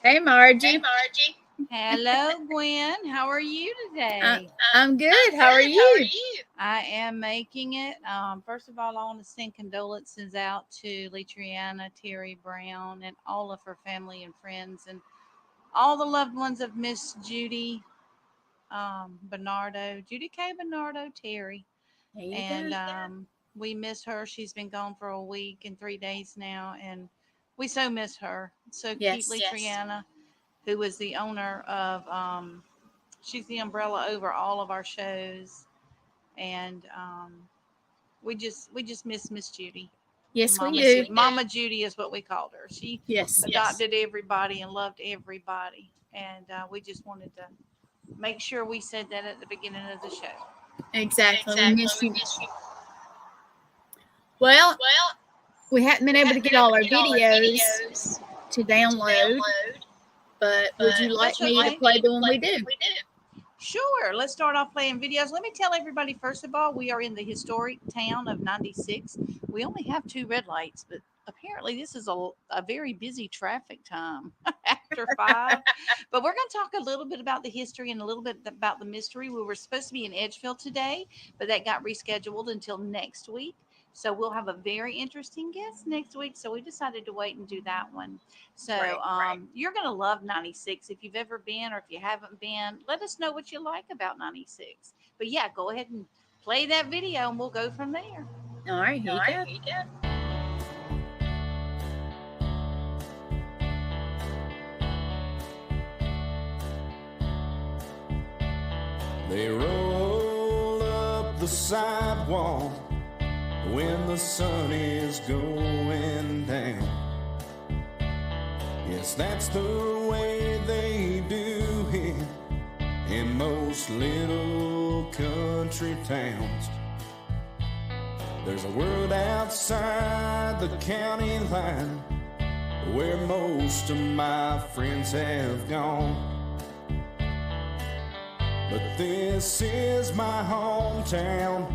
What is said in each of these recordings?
Hey, Margie. Margie. Hello, Gwen. How are you today? I'm good. How are you? I am making it. First of all, I want to send condolences out to Letriana, Terry Brown, and all of her family and friends, and all the loved ones of Miss Judy Bernardo, Judy K. Bernardo, Terry. There you And go. we miss her. She's been gone for a week and 3 days now, and we so miss her. So keep Yes. Letriana, who is the owner of she's the umbrella over all of our shows, and we just miss Miss Judy. Yes, we do. Mama Judy is what we called her. She Yes. adopted everybody and loved everybody, and we just wanted to make sure we said that at the beginning of the show. Exactly. We miss you. Well, we haven't been able to get all our videos to download, but would you like me to play the one we do? Sure. Let's start off playing videos. Let me tell everybody, first of all, we are in the historic town of 96. We only have 2 red lights, but apparently this is a very busy traffic time after 5. But we're going to talk a little bit about the history and a little bit about the mystery. We were supposed to be in Edgefield today, but that got rescheduled until next week. So we'll have a very interesting guest next week. So we decided to wait and do that one. So you're going to love 96. If you've ever been or if you haven't been, let us know what you like about 96. But yeah, go ahead and play that video and we'll go from there. All right, here you go. They roll up the sidewalk when the sun is going down. Yes, that's the way they do it in most little country towns. There's a world outside the county line where most of my friends have gone. But this is my hometown,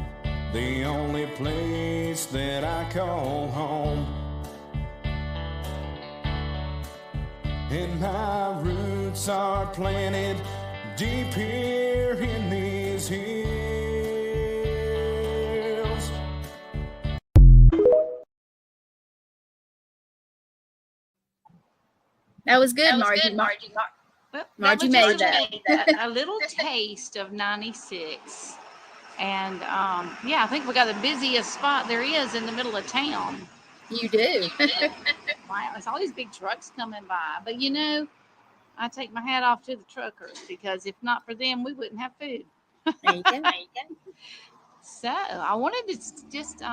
the only place that I call home. And my roots are planted deep here in these hills. That was good, Margie. Well, Margie made that. A little taste of 96. And yeah, I think we got the busiest spot there is in the middle of town. You do. Wow, there's all these big trucks coming by. But you know, I take my hat off to the truckers because if not for them, we wouldn't have food. There you go. So I wanted to just,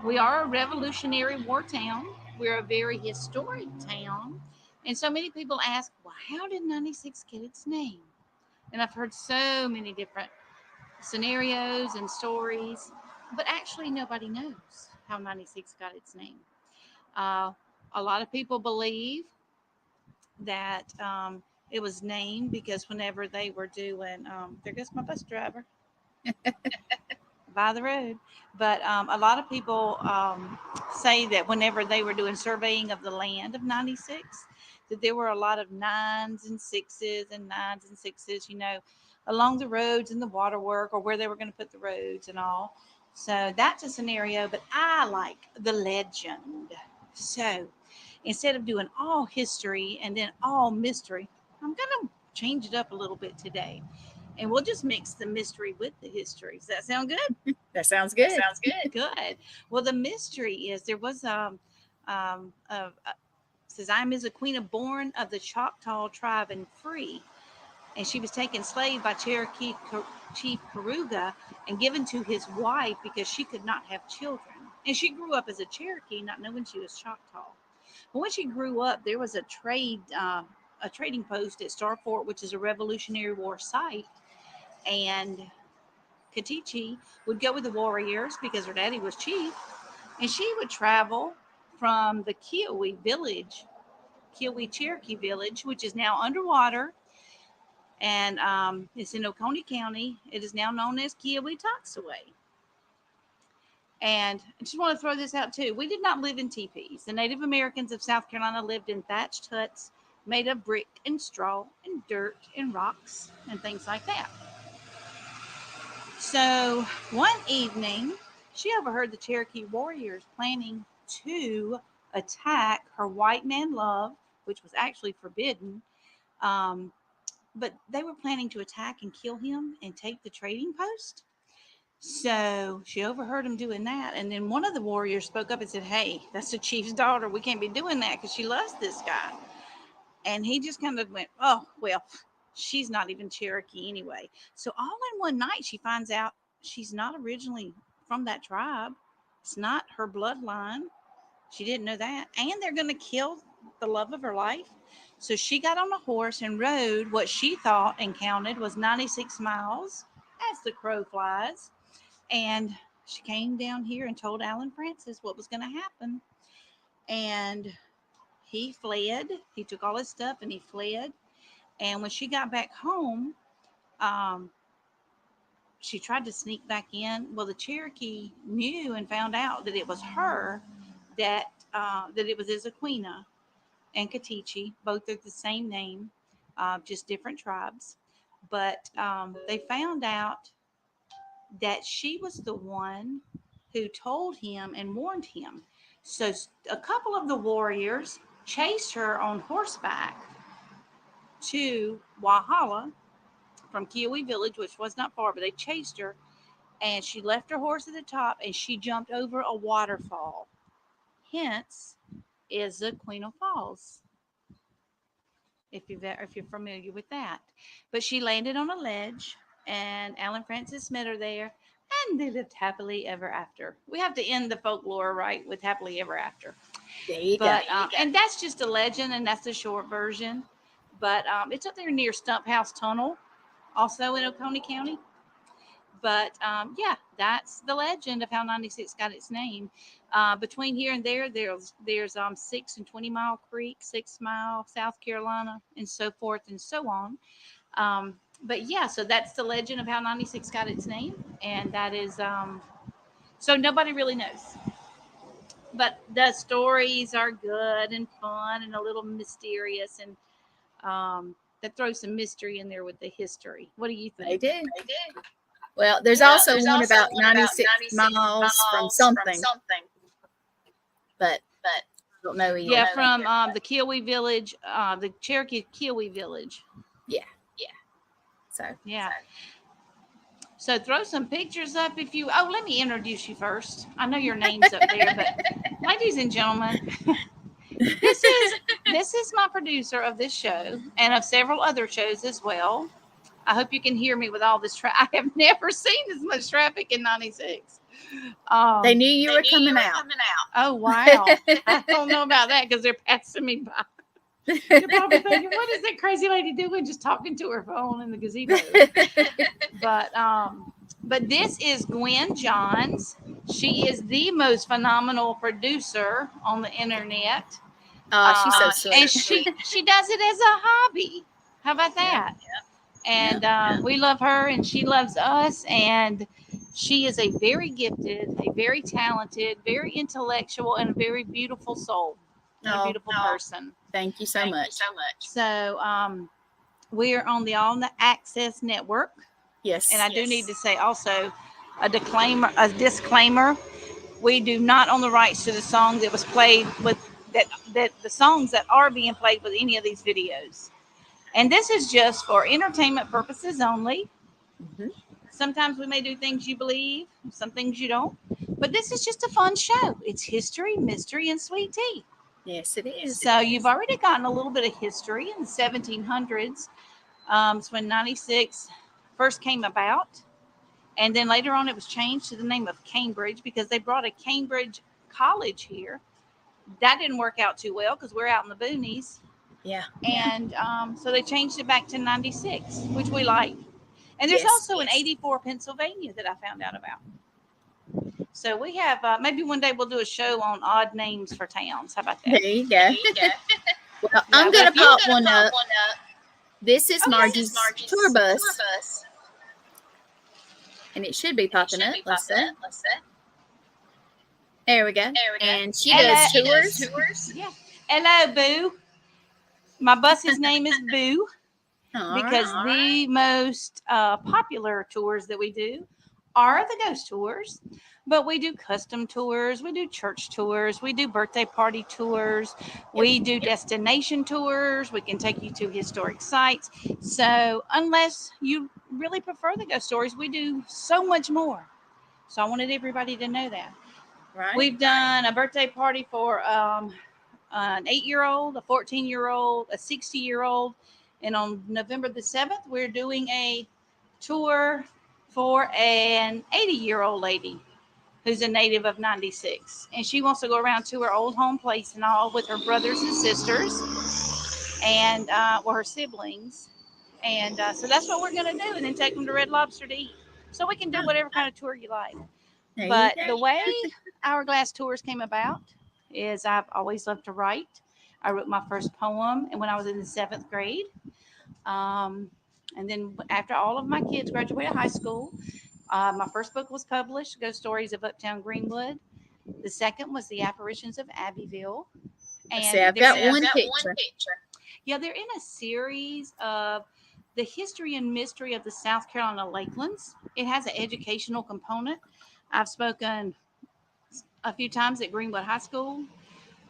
we are a Revolutionary War town. We're a very historic town. And so many people ask, well, how did 96 get its name? And I've heard so many different scenarios and stories, but actually nobody knows how 96 got its name. A lot of people believe that it was named because whenever they were doing, there goes my bus driver by the road. But a lot of people say that whenever they were doing surveying of the land of 96, that there were a lot of 9s and 6s and 9s and 6s, you know, along the roads and the waterwork or where they were going to put the roads and all. So that's a scenario, but I like the legend. So instead of doing all history and then all mystery, I'm going to change it up a little bit today. And we'll just mix the mystery with the history. Does that sound good? That sounds good. Good. Well, the mystery is there was says I'm is a queen of born of the Choctaw tribe and free, and she was taken slave by Cherokee Chief Karuga and given to his wife because she could not have children. And she grew up as a Cherokee, not knowing she was Choctaw. But when she grew up, there was a trading post at Star Fort, which is a Revolutionary War site, and Katichi would go with the warriors because her daddy was chief, and she would travel from the Kiowa Cherokee village, which is now underwater, and it's in Oconee County. It is now known as Kiowa Toxaway. And I just want to throw this out too. We did not live in teepees. The Native Americans of South Carolina lived in thatched huts made of brick and straw and dirt and rocks and things like that. So one evening, she overheard the Cherokee warriors planning to attack her white man love, which was actually forbidden. But they were planning to attack and kill him and take the trading post. So she overheard him doing that. And then one of the warriors spoke up and said, "Hey, that's the chief's daughter. We can't be doing that because she loves this guy." And he just kind of went, "Oh, well, she's not even Cherokee anyway." So all in one night, she finds out she's not originally from that tribe. It's not her bloodline. She didn't know that. And they're going to kill the love of her life. So she got on a horse and rode what she thought and counted was 96 miles as the crow flies. And she came down here and told Alan Francis what was going to happen. And he fled. He took all his stuff and he fled. And when she got back home, she tried to sneak back in. Well, the Cherokee knew and found out that it was her, that it was Isaquina and Katichi. Both are the same name, just different tribes. But they found out that she was the one who told him and warned him. So a couple of the warriors chased her on horseback to Walhalla from Kiowa village, which was not far, but they chased her, and she left her horse at the top and she jumped over a waterfall. Hence is the Queen of Falls, if you're familiar with that. But she landed on a ledge, and Alan Francis met her there, and they lived happily ever after. We have to end the folklore right with happily ever after. There you But go. and that's just a legend, and that's the short version. But it's up there near Stump House Tunnel, also in Oconee County. But yeah, that's the legend of how 96 got its name. Between here and there's 6 and 20 Mile Creek, 6 Mile, South Carolina, and so forth and so on. But yeah, so that's the legend of how 96 got its name, and that is so nobody really knows. But the stories are good and fun and a little mysterious, and that throws some mystery in there with the history. What do you think? They do. Well, there's also one about 96 miles from something, but I don't know either. Yeah, from the Kiowa village, the Cherokee Kiowa village. Yeah. So yeah. So throw some pictures up if you. Oh, let me introduce you first. I know your name's up there, but ladies and gentlemen, this is my producer of this show and of several other shows as well. I hope you can hear me with all this traffic. I have never seen as much traffic in 96. They knew you were coming out. Oh, wow. I don't know about that because they're passing me by. You're probably thinking, what is that crazy lady doing just talking to her phone in the gazebo? But this is Gwen Johns. She is the most phenomenal producer on the internet. She's so sweet. And she does it as a hobby. How about that? Yeah. And we love her and she loves us. And she is a very gifted, a very talented, very intellectual, and a very beautiful soul. And a beautiful person. Thank you so much. So we're on the All Access Network. Yes. And I do need to say also a disclaimer. We do not own the rights to the song that was played with that the songs that are being played with any of these videos. And this is just for entertainment purposes only. Mm-hmm. Sometimes we may do things you believe, some things you don't. But this is just a fun show. It's history, mystery, and sweet tea. Yes, it is. So you've already gotten a little bit of history in the 1700s. It's when 96 first came about. And then later on, it was changed to the name of Cambridge because they brought a Cambridge college here. That didn't work out too well because we're out in the boonies. Yeah. And so they changed it back to 96, which we like. And there's also an 84 Pennsylvania that I found out about. So we have, maybe one day we'll do a show on odd names for towns. How about that? There you go. Well, I'm going to pop one up. This is Margie's tour bus. And it should be popping up. Let's see. There we go. And she does tours. Yeah. Hello, Boo. My bus's name is Boo because All right. the most popular tours that we do are the ghost tours. But we do custom tours, we do church tours, we do birthday party tours, we do destination tours, we can take you to historic sites. So, unless you really prefer the ghost stories, we do so much more. So, I wanted everybody to know that. Right. We've done a birthday party for an 8-year-old, a 14-year-old, a 60-year-old, and on November the 7th, we're doing a tour for an 80-year-old lady who's a native of 96. And she wants to go around to her old home place and all with her brothers and sisters and her siblings. And so that's what we're going to do, and then take them to Red Lobster to eat. So we can do whatever kind of tour you like. There you But go. the way Hourglass Tours came about is I've always loved to write. I wrote my first poem and when I was in the 7th grade. And then after all of my kids graduated high school, my first book was published, Ghost Stories of Uptown Greenwood. The second was The Apparitions of Abbeville. Let's And see, I've got one picture. Yeah, they're in a series of the history and mystery of the South Carolina Lakelands. It has an educational component. I've spoken a few times at Greenwood High School,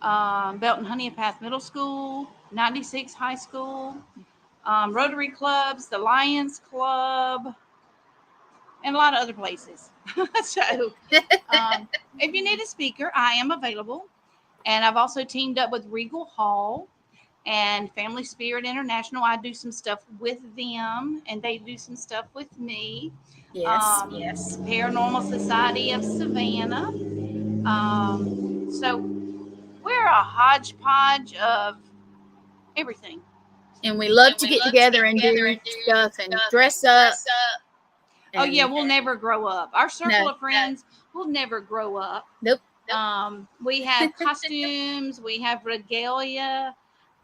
Belton Honeypath Middle School, 96 High School, Rotary Clubs, the Lions Club, and a lot of other places. So if you need a speaker, I am available. And I've also teamed up with Regal Hall and Family Spirit International. I do some stuff with them, and they do some stuff with me. Yes. Yes. Paranormal Society of Savannah. So we're a hodgepodge of everything. And we love to get together and do stuff and dress up. Oh yeah, we'll never grow up. Our circle No. of friends will never grow up. Nope. We have costumes, we have regalia.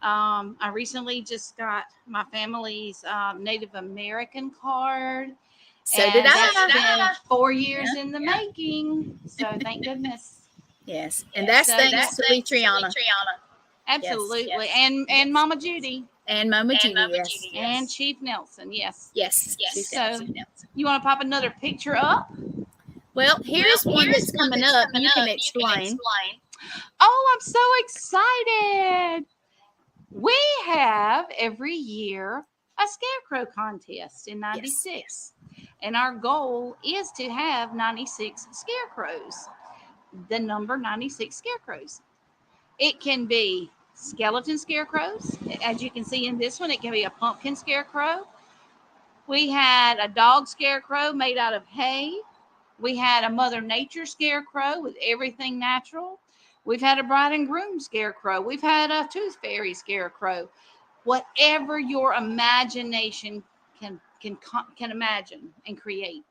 I recently just got my family's Native American card. So and did that's I. been 4 years in the making. So thank goodness. Yes. And that's So thanks to Litriana. Absolutely. Yes. And Mama Judy. And Mama Judy, yes. And Chief Nelson, yes. Yes. So you want to pop another picture up? Well, here's one that's coming up. You can explain. Oh, I'm so excited. We have every year a scarecrow contest in 96. And our goal is to have 96 scarecrows. The number 96 scarecrows. It can be skeleton scarecrows. As you can see in this one, it can be a pumpkin scarecrow. We had a dog scarecrow made out of hay. We had a Mother Nature scarecrow with everything natural. We've had a bride and groom scarecrow. We've had a tooth fairy scarecrow. Whatever your imagination can imagine and create.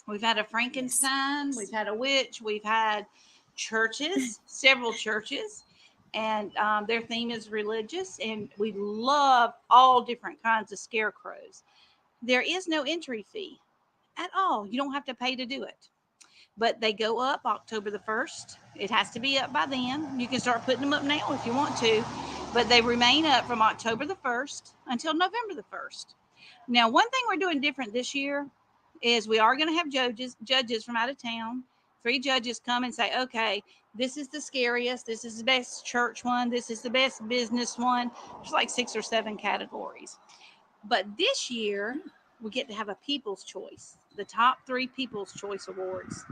We've had a Frankenstein. We've had a witch. We've had churches, several churches, and their theme is religious. And we love all different kinds of scarecrows. There is no entry fee at all. You don't have to pay to do it. But they go up October the 1st. It has to be up by then. You can start putting them up now if you want to. But they remain up from October the 1st until November the 1st. Now, one thing we're doing different this year is we are going to have judges from out of town. 3 judges come and say, okay, this is the scariest. This is the best church one. This is the best business one. There's like 6 or 7 categories. But this year, we get to have a People's Choice, the top 3 People's Choice Awards.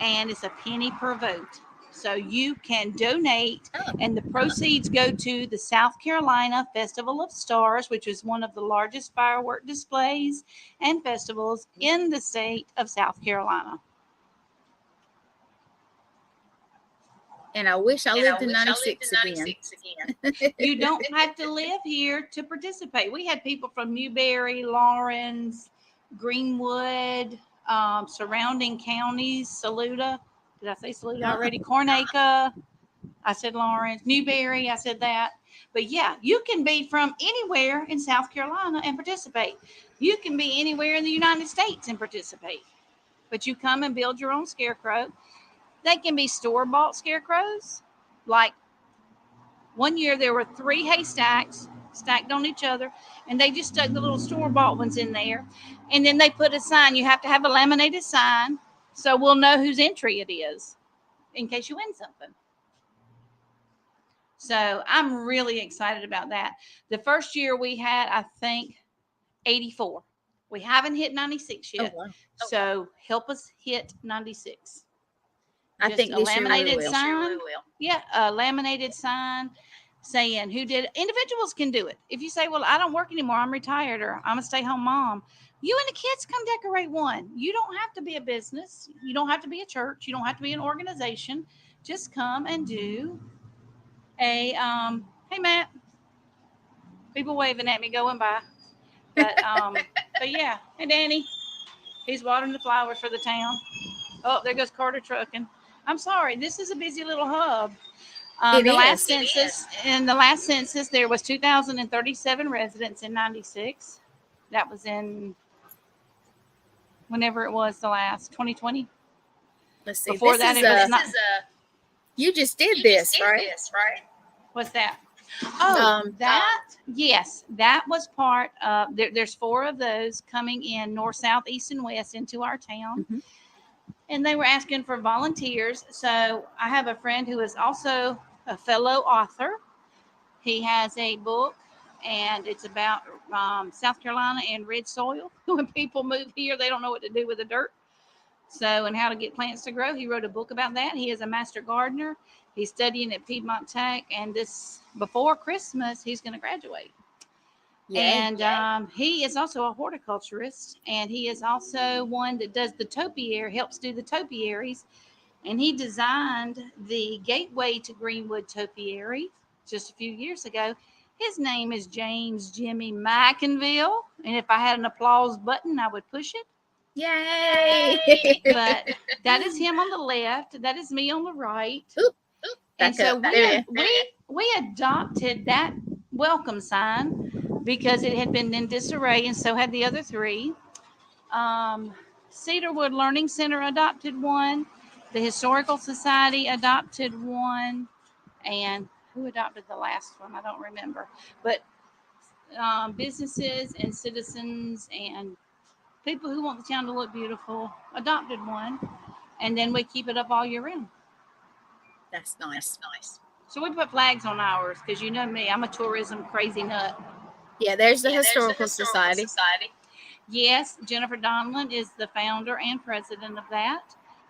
And it's a penny per vote. So you can donate, and the proceeds go to the South Carolina Festival of Stars, which is one of the largest firework displays and festivals in the state of South Carolina. And I wish I lived in 96 again. You don't have to live here to participate. We had people from Newberry, Lawrence, Greenwood, surrounding counties, Saluda. Did I say Saluda already? Cornacre. I said Lawrence. Newberry. I said that. But yeah, you can be from anywhere in South Carolina and participate. You can be anywhere in the United States and participate. But you come and build your own scarecrow. They can be store-bought scarecrows. Like one year there were 3 haystacks stacked on each other, and they just stuck the little store-bought ones in there. And then they put a sign. You have to have a laminated sign so we'll know whose entry it is in case you win something. So I'm really excited about that. The first year we had, I think, 84. We haven't hit 96 yet. Oh, wow. So help us hit 96. I Just think a this year we laminated will. sign. Yeah, a laminated sign saying who did it. Individuals can do it. If you say, well, I don't work anymore, I'm retired, or I'm a stay-home mom, you and the kids come decorate one. You don't have to be a business. You don't have to be a church. You don't have to be an organization. Just come and do a, hey, Matt, people waving at me going by. But yeah. Hey, Danny, he's watering the flowers for the town. Oh, there goes Carter trucking. I'm sorry. This is a busy little hub. In the last census, there was 2,037 residents in 96. That was in whenever it was the last 2020. Let's see. Before that, it was not. You just did this, right? What's that? Oh, yes, that was part of. There's 4 of those coming in north, south, east, and west into our town. Mm-hmm. And they were asking for volunteers. So I have a friend who is also a fellow author. He has a book, and it's about South Carolina and red soil. When people move here, they don't know what to do with the dirt. So, and how to get plants to grow. He wrote a book about that. He is a master gardener. He's studying at Piedmont Tech, and before Christmas, he's going to graduate. And he is also a horticulturist, and he is also one that does the topiary, helps do the topiaries. And he designed the gateway to Greenwood Topiary just a few years ago. His name is James Jimmy McInville. And if I had an applause button, I would push it. Yay! But that is him on the left. That is me on the right. Oop, and so we adopted that welcome sign because it had been in disarray, and so had the other 3. Cedarwood Learning Center adopted one. The Historical Society adopted one. And who adopted the last one? I don't remember. But businesses and citizens and people who want the town to look beautiful adopted one. And then we keep it up all year round. That's nice. So we put flags on ours because you know me, I'm a tourism crazy nut. Yeah, there's the Historical Society. Yes, Jennifer Donlin is the founder and president of that.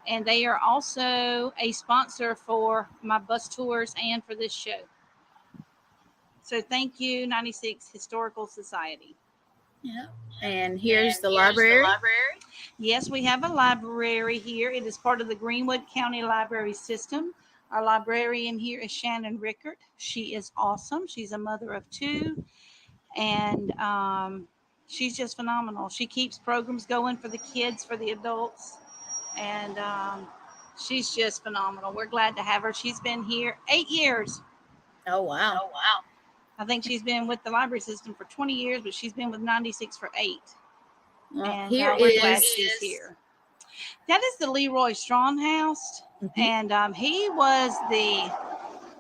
And they are also a sponsor for my bus tours and for this show. So thank you, 96 Historical Society. Yeah. And here's the library. Yes, we have a library here. It is part of the Greenwood County Library System. Our librarian here is Shannon Rickert. She is awesome. She's a mother of 2. And she's just phenomenal. She keeps programs going for the kids, for the adults. And she's just phenomenal. We're glad to have her. She's been here 8 years. Oh, wow. I think she's been with the library system for 20 years, but she's been with 96 for 8. Well, and we're glad she's here. That is the Leroy Strawn House. Mm-hmm. And he was the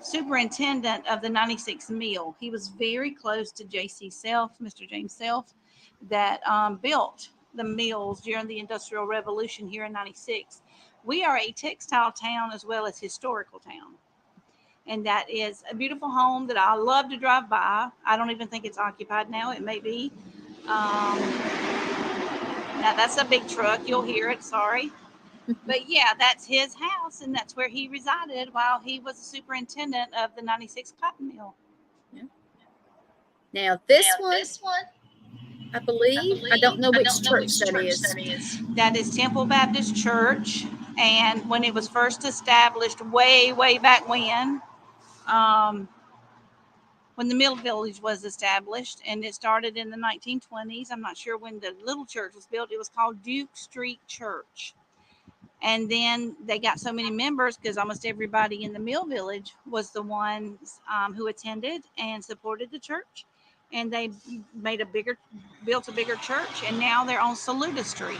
superintendent of the 96 mill. He was very close to J.C. Self, Mr. James Self, that built the mills during the Industrial Revolution here in 96. We are a textile town as well as historical town. And that is a beautiful home that I love to drive by. I don't even think it's occupied now. It may be. Now that's a big truck. You'll hear it. Sorry. But yeah, that's his house, and that's where he resided while he was the superintendent of the 96 cotton mill. Yeah. Now this one, I believe, I don't know which church that is. That is Temple Baptist Church. And when it was first established way, way back when the Mill Village was established, and it started in the 1920s. I'm not sure when the little church was built. It was called Duke Street Church. And then they got so many members because almost everybody in the Mill Village was the ones who attended and supported the church. And they built a bigger church, and now they're on Saluda Street,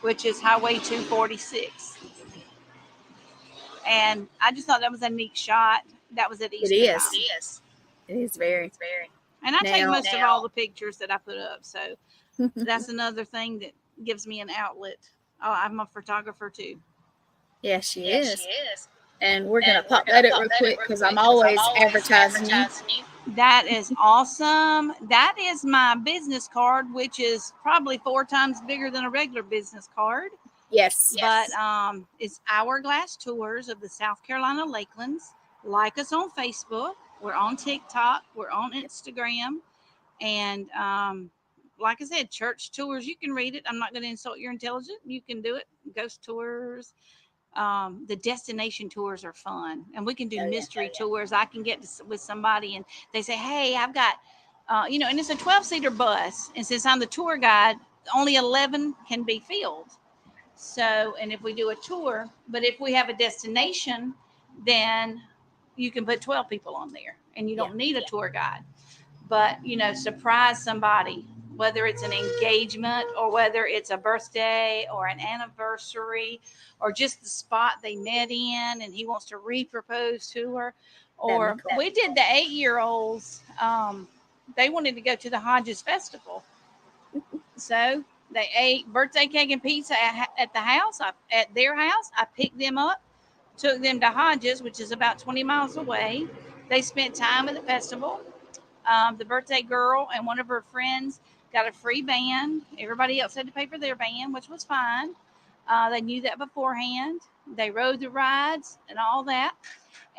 which is Highway 246. And I just thought that was a neat shot. That was at Easter time. It is very. And I take Now- most of all the pictures that I put up. So that's another thing that gives me an outlet. Oh, I'm a photographer too. Yeah, she is. And we're going to pop that up real quick because I'm always advertising you. That is awesome. That is my business card, which is probably 4 times bigger than a regular business card. Yes. But it's Hourglass Tours of the South Carolina Lakelands. Like us on Facebook. We're on TikTok. We're on Instagram. And like I said, church tours, you can read it. I'm not going to insult your intelligence. You can do it. Ghost tours. The destination tours are fun. And we can do mystery tours. I can get with somebody and they say, hey, I've got, and it's a 12-seater bus. And since I'm the tour guide, only 11 can be filled. So, and if we do a tour, but if we have a destination, then you can put 12 people on there and you don't need a tour guide. But, surprise somebody, whether it's an engagement or whether it's a birthday or an anniversary or just the spot they met in and he wants to re-propose to her. Or we did the 8-year-olds. They wanted to go to the Hodges Festival. So they ate birthday cake and pizza at the house, at their house. I picked them up, took them to Hodges, which is about 20 miles away. They spent time at the festival. The birthday girl and one of her friends got a free band. Everybody else had to pay for their band, which was fine. They knew that beforehand. They rode the rides and all that.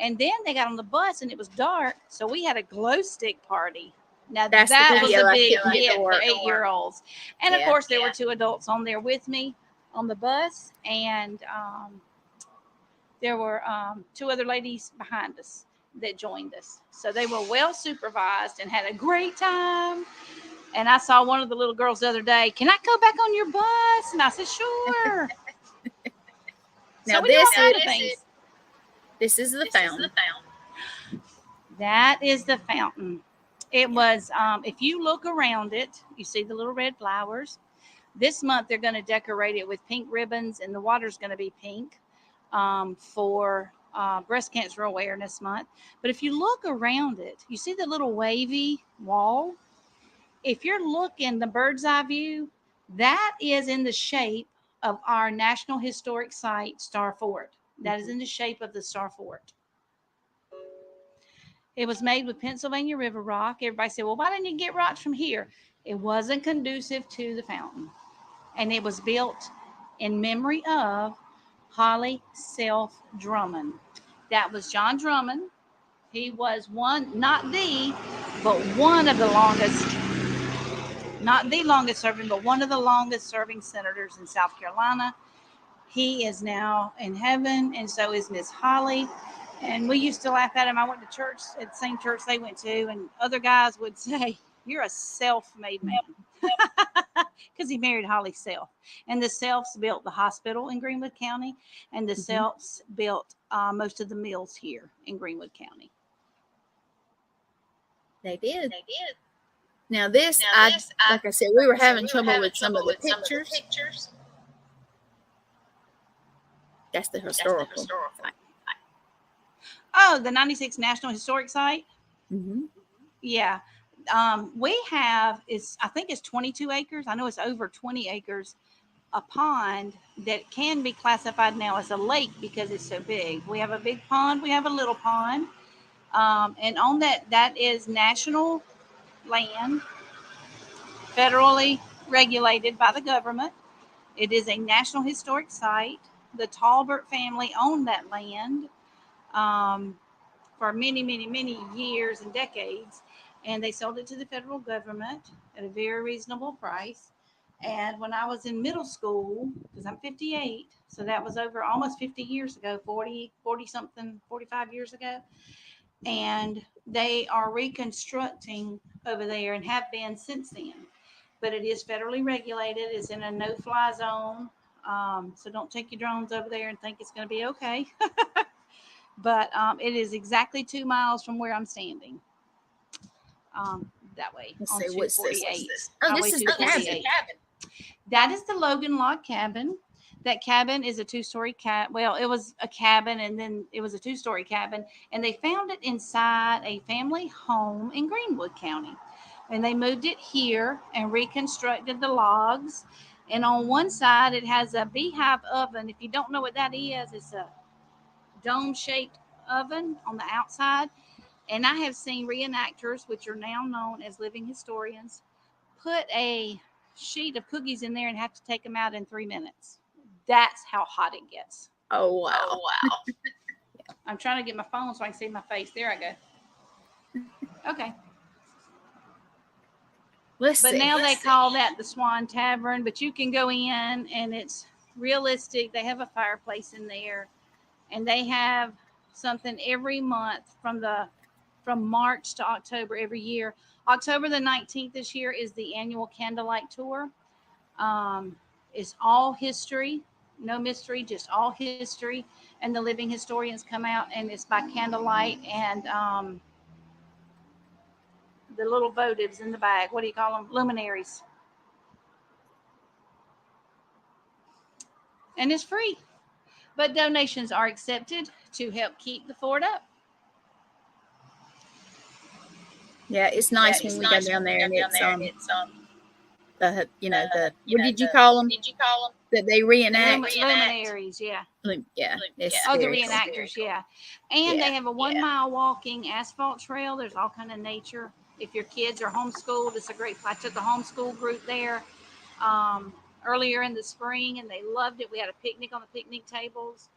And then they got on the bus and it was dark. So we had a glow stick party. Now that was a big hit for 8-year-olds. And of course, there were 2 adults on there with me on the bus. And there were 2 other ladies behind us that joined us. So they were well supervised and had a great time. And I saw one of the little girls the other day, can I go back on your bus? And I said, sure. Now this is the fountain. That is the fountain. It was, if you look around it, you see the little red flowers. This month, they're going to decorate it with pink ribbons and the water's going to be pink for Breast Cancer Awareness Month. But if you look around it, you see the little wavy wall. If you're looking the bird's eye view, that is in the shape of our National Historic Site, Star Fort. That is in the shape of the Star Fort. It was made with Pennsylvania River rock. Everybody said, well, why didn't you get rocks from here? It wasn't conducive to the fountain. And it was built in memory of Holly Self Drummond. That was John Drummond. He was not the longest, not the longest serving, but one of the longest serving senators in South Carolina. He is now in heaven, and so is Miss Holly. And we used to laugh at him. I went to church at the same church they went to, and other guys would say, you're a self-made man. Because he married Holly Self. And the Selfs built the hospital in Greenwood County, and the Selfs built most of the mills here in Greenwood County. They did. Now this, like I said, we were having trouble with some of the pictures. That's the historical site. Oh, the 96 National Historic Site? Mm-hmm. Yeah. We have, I think it's 22 acres. I know it's over 20 acres. A pond that can be classified now as a lake because it's so big. We have a big pond. We have a little pond. And on that is national land, federally regulated by the government. It is a National Historic Site. The Talbert family owned that land for many, many, many years and decades. And they sold it to the federal government at a very reasonable price. And when I was in middle school, because I'm 58, so that was over almost 50 years ago, 40 something, 45 years ago. And they are reconstructing over there and have been since then. But it is federally regulated. It's in a no-fly zone. So don't take your drones over there and think it's going to be okay. But it is exactly 2 miles from where I'm standing. That way. Let's on see, what's 248. this? Oh, this is the cabin. That is the Logan Log Cabin. That cabin is a 2-story cabin. Well, it was a cabin, and then it was a 2-story cabin, and they found it inside a family home in Greenwood County. And they moved it here and reconstructed the logs. And on one side, it has a beehive oven. If you don't know what that is, it's a dome-shaped oven on the outside. And I have seen reenactors, which are now known as living historians, put a sheet of cookies in there and have to take them out in 3 minutes. That's how hot it gets. Oh, wow. I'm trying to get my phone so I can see my face. There I go. Okay. But now they call that the Swan Tavern, but you can go in and it's realistic. They have a fireplace in there, and they have something every month from March to October every year. October the 19th this year is the annual candlelight tour. It's all history, no mystery, just all history. And the living historians come out, and it's by candlelight, and the little votives in the bag. What do you call them? Luminaries. And it's free. But donations are accepted to help keep the fort up. Yeah, it's nice when we go down there and it's the what did you call them? That they reenact. Luminaries, yeah. Yeah. The reenactors, yeah. And they have a 1 mile walking asphalt trail. There's all kind of nature. If your kids are homeschooled, it's a great. I took a homeschool group there earlier in the spring, and they loved it. We had a picnic on the picnic tables,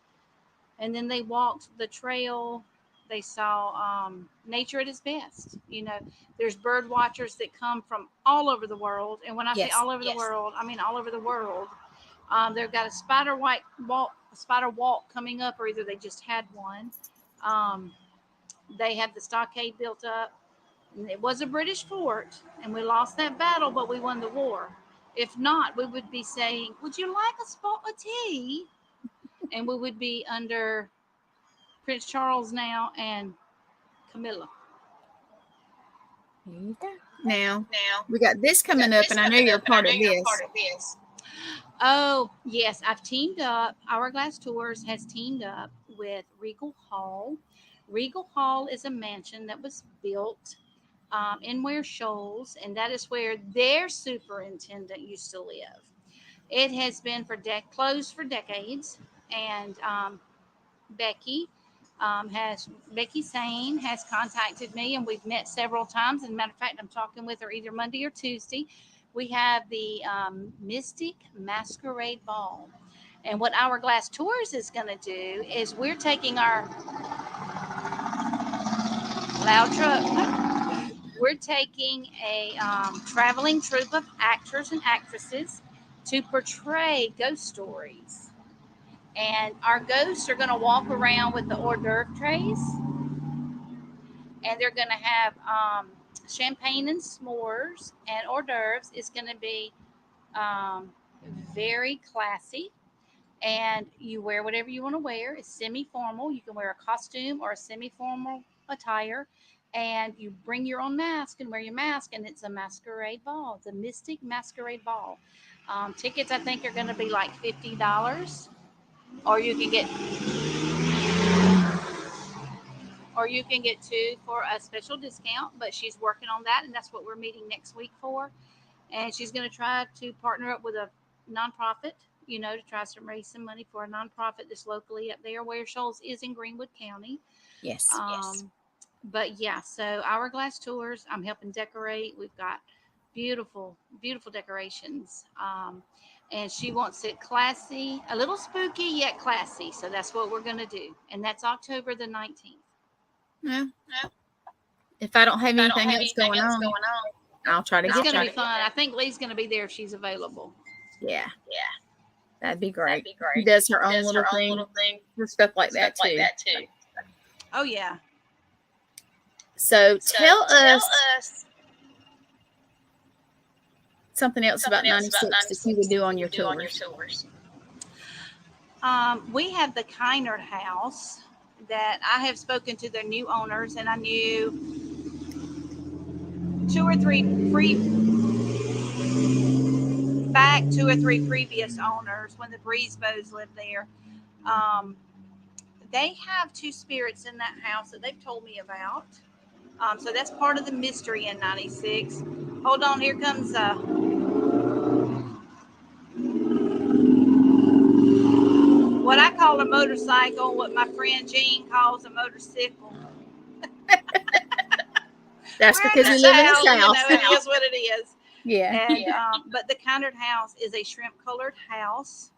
and then they walked the trail. They saw nature at its best. There's bird watchers that come from all over the world. And when I say all over the world, I mean all over the world. They've got a spider walk coming up, or either they just had one. They have the stockade built up. And it was a British fort, and we lost that battle, but we won the war. If not, we would be saying, "Would you like a spot of tea?" And we would be under Prince Charles now and Camilla. Now we got this coming up, and I know you're a part of this. Oh, yes. I've teamed up. Hourglass Tours has teamed up with Regal Hall. Regal Hall is a mansion that was built in Ware Shoals, and that is where their superintendent used to live. It has been closed for decades, and Becky Sane has contacted me, and we've met several times. As a matter of fact, I'm talking with her either Monday or Tuesday. We have the Mystic Masquerade Ball. And what Hourglass Tours is going to do is we're taking our loud truck. We're taking a traveling troupe of actors and actresses to portray ghost stories. And our ghosts are going to walk around with the hors d'oeuvre trays. And they're going to have champagne and s'mores and hors d'oeuvres. It's going to be very classy. And you wear whatever you want to wear. It's semi-formal. You can wear a costume or a semi-formal attire. And you bring your own mask and wear your mask. And it's a masquerade ball. It's a Mystic Masquerade Ball. Tickets, I think, are going to be like $50. Or you can get two for a special discount, but she's working on that, and that's what we're meeting next week for. And she's going to try to partner up with a nonprofit, to try to raise some money for a nonprofit that's locally up there. Ware Shoals is in Greenwood County. Yes. But yeah, so Hourglass Tours, I'm helping decorate. We've got beautiful, beautiful decorations. And she wants it classy, a little spooky, yet classy. So that's what we're going to do. And that's October the 19th. Yeah. If I don't have anything else going on, I'll try to get it. It's going to be fun. I think Lee's going to be there if she's available. Yeah. That'd be great. She does her own little thing for stuff like that too. Oh, yeah. So tell us something else about 96 that you would do on your tours. We have the Kynard House that I have spoken to their new owners, and I knew 2 or 3 free back 2 or 3 previous owners when the Breezebows lived there. They have 2 spirits in that house that they've told me about. So that's part of the mystery in 96. Hold on, here comes what I call a motorcycle, what my friend Jean calls a motorcycle. That's because we live in the South. It is what it is. Yeah. And but the Kindred house is a shrimp-colored house,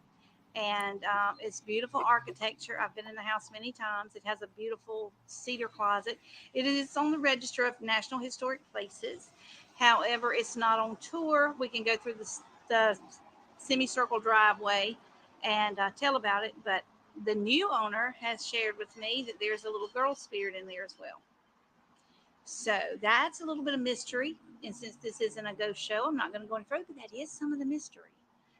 and it's beautiful architecture. I've been in the house many times. It has a beautiful cedar closet. It is on the Register of National Historic Places. However, it's not on tour. We can go through the semicircle driveway and tell about it. But the new owner has shared with me that there's a little girl spirit in there as well. So that's a little bit of mystery. And since this isn't a ghost show, I'm not going to go any further, but that is some of the mystery.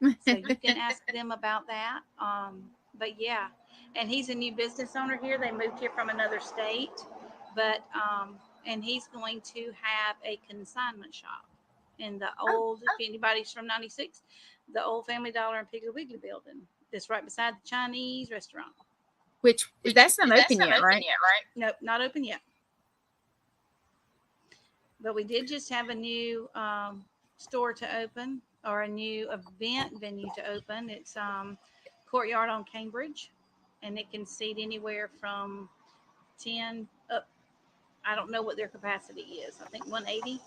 So you can ask them about that. But yeah, and he's a new business owner here. They moved here from another state, but and he's going to have a consignment shop in the old, if anybody's from 96, the old Family Dollar and Piggly Wiggly building that's right beside the Chinese restaurant. Which that's not open yet, right? Nope, not open yet. But we did just have a new store to open, or a new event venue to open. It's Courtyard on Cambridge, and it can seat anywhere from 10 up. I don't know what their capacity is. I think 180,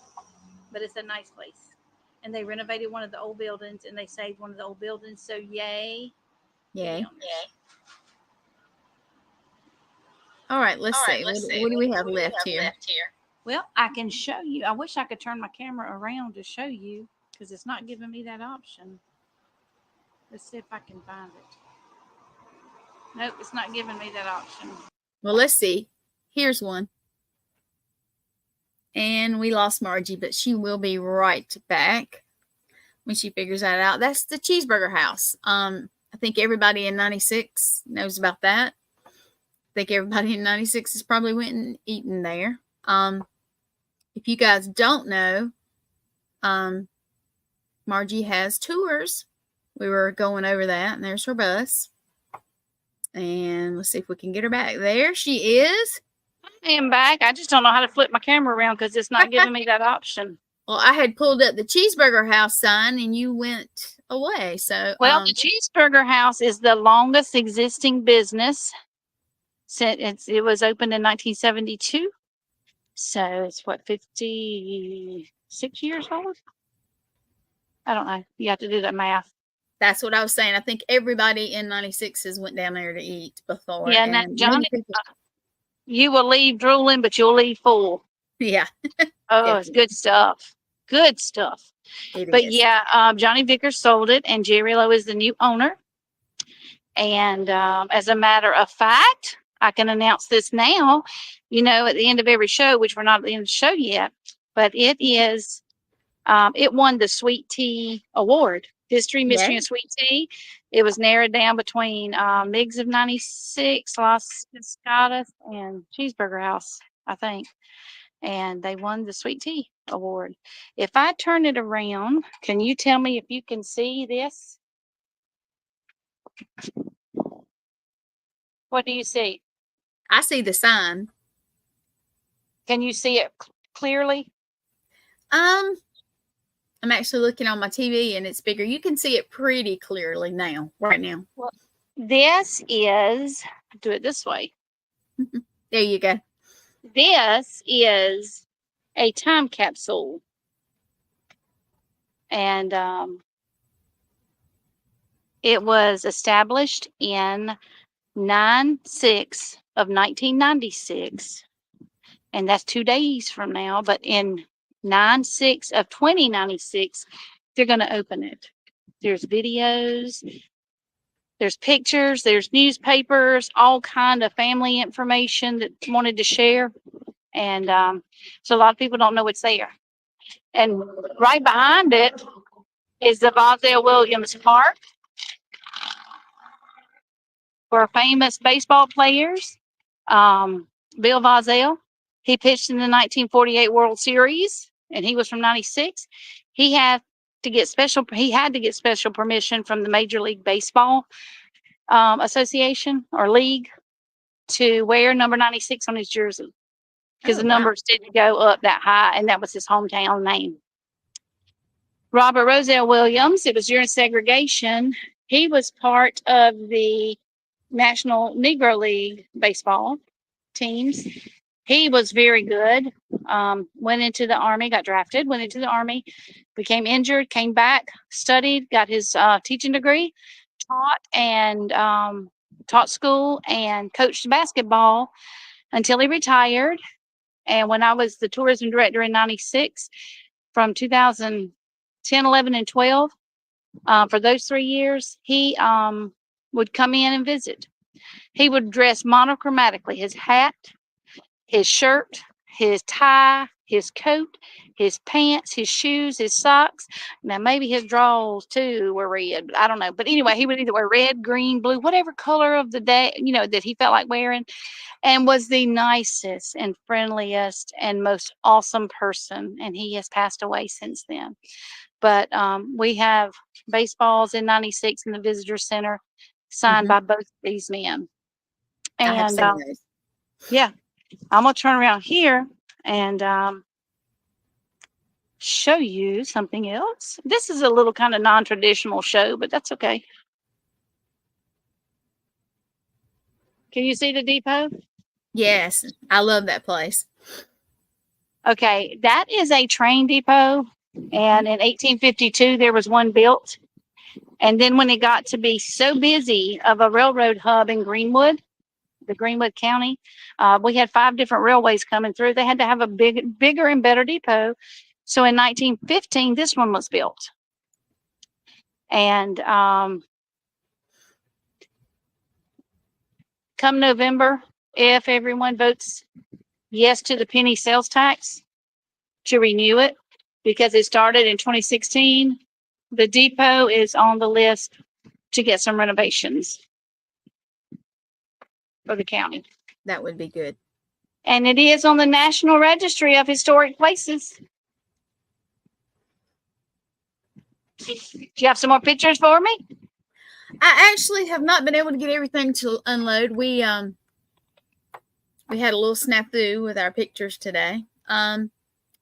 but it's a nice place. And they renovated one of the old buildings, and they saved one of the old buildings. So yay. Yay. All right, let's see. What do we have left here? Well, I can show you. I wish I could turn my camera around to show you, because it's not giving me that option. Let's see if I can find it. Nope, it's not giving me that option. Well, let's see. Here's one. And we lost Margie, but she will be right back when she figures that out. That's the Cheeseburger House. I think everybody in 96 knows about that. I think everybody in 96 has probably went and eaten there. If you guys don't know, Margie has tours. We were going over that, and there's her bus. And let's see if we can get her back. There she is. I am back. I just don't know how to flip my camera around because it's not giving me that option. Well, I had pulled up the Cheeseburger House sign, and you went away. So, well, the Cheeseburger House is the longest existing business. Since it was opened in 1972. So it's what, 56 years old? I don't know. You have to do that math. That's what I was saying. I think everybody in 96 has went down there to eat before. Yeah, now, Johnny, you will leave drooling, but you'll leave full. Yeah. Oh, it's good stuff. Good stuff. But yeah, Johnny Vickers sold it, and Jerry Lowe is the new owner. And as a matter of fact, I can announce this now, at the end of every show, which we're not at the end of the show yet, but it is, it won the Sweet Tea Award, History, Mystery, and Sweet Tea. It was narrowed down between Migs of 96, Las Cascadas, and Cheeseburger House, I think. And they won the Sweet Tea Award. If I turn it around, can you tell me if you can see this? What do you see? I see the sign. Can you see it clearly? I'm actually looking on my TV, and it's bigger. You can see it pretty clearly now, right now. Well, this is, do it this way. There you go. This is a time capsule. And it was established in 9/6 of 1996, and that's 2 days from now. But in 9/6 of 2096, they're going to open it. There's videos, there's pictures, there's newspapers, all kind of family information that wanted to share. And so a lot of people don't know what's there. And right behind it is the Vosdale Williams Park for famous baseball players. Bill Vosdale, he pitched in the 1948 World Series, and he was from 96. He had to get he had to get special permission from the Major League Baseball Association or League to wear number 96 on his jersey, because the numbers didn't go up that high, and that was his hometown name. Robert Roselle Williams, it was during segregation. He was part of the National Negro League baseball teams. He was very good. Went into the Army, got drafted, went into the Army, became injured, came back, studied, got his teaching degree, taught school and coached basketball until he retired. And when I was the tourism director in 96, from 2010, 11, and 12, for those 3 years, he would come in and visit. He would dress monochromatically, his hat, his shirt, his tie, his coat, his pants, his shoes, his socks. Now, maybe his drawers too were red, but I don't know. But anyway, he would either wear red, green, blue, whatever color of the day, that he felt like wearing, and was the nicest and friendliest and most awesome person. And he has passed away since then. But we have baseballs in 96 in the visitor center signed by both these men. And I have seen those. Yeah, I'm going to turn around here and show you something else. This is a little kind of non-traditional show, but that's okay. Can you see the depot? Yes, I love that place. Okay, that is a train depot. And in 1852, there was one built. And then when it got to be so busy of a railroad hub in Greenwood, the Greenwood County, we had 5 different railways coming through. They had to have a bigger and better depot. So in 1915, this one was built. And come November, if everyone votes yes to the penny sales tax to renew it, because it started in 2016, the depot is on the list to get some renovations for the county. That would be good. And it is on the National Registry of Historic Places. Do you have some more pictures for me? I actually have not been able to get everything to unload. We had a little snafu with our pictures today.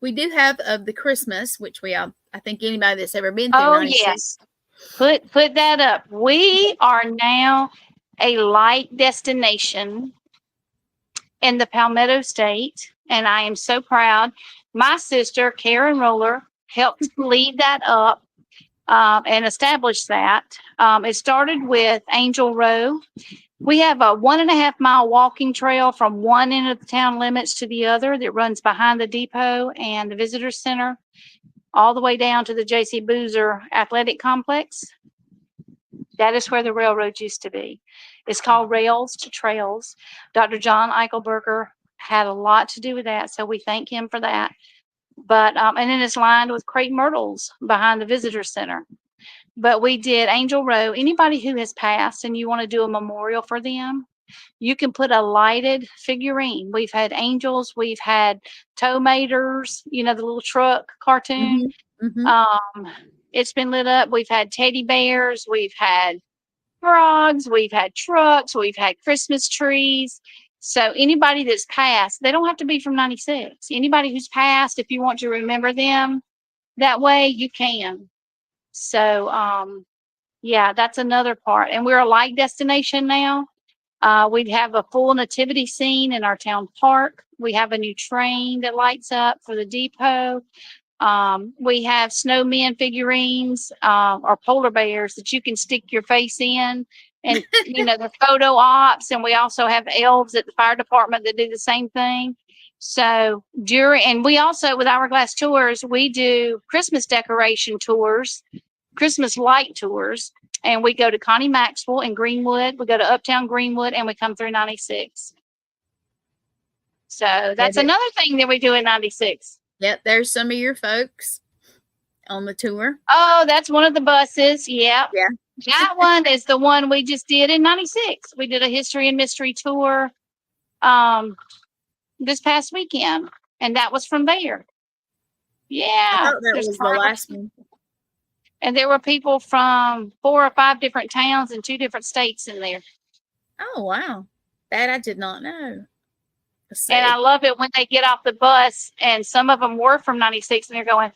We do have of the Christmas, which I think anybody that's ever been through. Oh, yes. Put that up. We are now a light destination in the Palmetto State, and I am so proud. My sister, Karen Roller, helped lead that up and establish that. It started with Angel Row. We have a 1.5 mile walking trail from one end of the town limits to the other that runs behind the depot and the visitor center, all the way down to the J.C. Boozer Athletic Complex. That is where the railroad used to be. It's called Rails to Trails. Dr. John Eichelberger had a lot to do with that, so we thank him for that. But and then it's lined with crepe myrtles behind the visitor center. But we did Angel Row. Anybody who has passed and you want to do a memorial for them, you can put a lighted figurine. We've had angels, we've had tow maters, the little truck cartoon. It's been lit up. We've had teddy bears, we've had frogs, we've had trucks, we've had Christmas trees. So anybody that's passed, they don't have to be from 96. Anybody who's passed, if you want to remember them that way, you can. So, yeah, that's another part. And we're a light destination now. We'd have a full nativity scene in our town park. We have a new train that lights up for the depot. We have snowmen figurines or polar bears that you can stick your face in. And, the photo ops. And we also have elves at the fire department that do the same thing. So and we also, with Hourglass Tours, we do Christmas decoration tours, Christmas light tours. And we go to Connie Maxwell in Greenwood. We go to Uptown Greenwood, and we come through 96. So that's another thing that we do in 96. Yep, there's some of your folks on the tour. Oh, that's one of the buses. Yep. Yeah. That one is the one we just did in 96. We did a history and mystery tour this past weekend, and that was from there. Yeah. I thought that was the last one. And there were people from 4 or 5 different towns and 2 different states in there. Oh, wow. That I did not know. Let's And I see. love it when they get off the bus, and some of them were from 96, and they're going,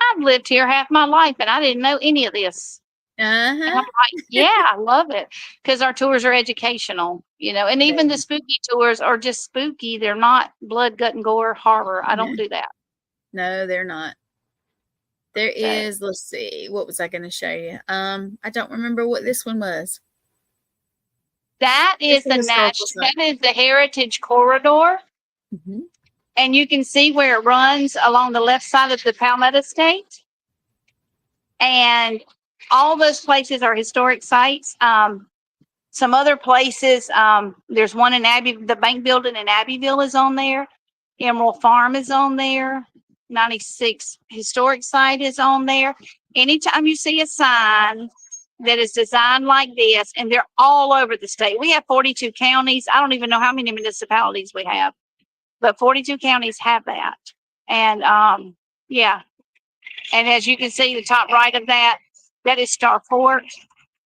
I've lived here half my life, and I didn't know any of this. And I'm Uh-huh. like, yeah, I love it, because our tours are educational, and even the spooky tours are just spooky. They're not blood, gut, and gore horror. I don't do that. No, they're not. There So, is, let's see, what was I going to show you? I don't remember what this one was. that is It's a historical site. that is the Heritage Corridor. Mm-hmm. And you can see where it runs along the left side of the Palmetto State. And all those places are historic sites. Some other places, there's one in the bank building in Abbeville is on there. Emerald Farm is on there. 96 Historic Site is on there. Anytime you see a sign that is designed like this, and they're all over the state. We have 42 counties. I don't even know how many municipalities we have, but 42 counties have that. And yeah. And as you can see, the top right of that is Star Fort.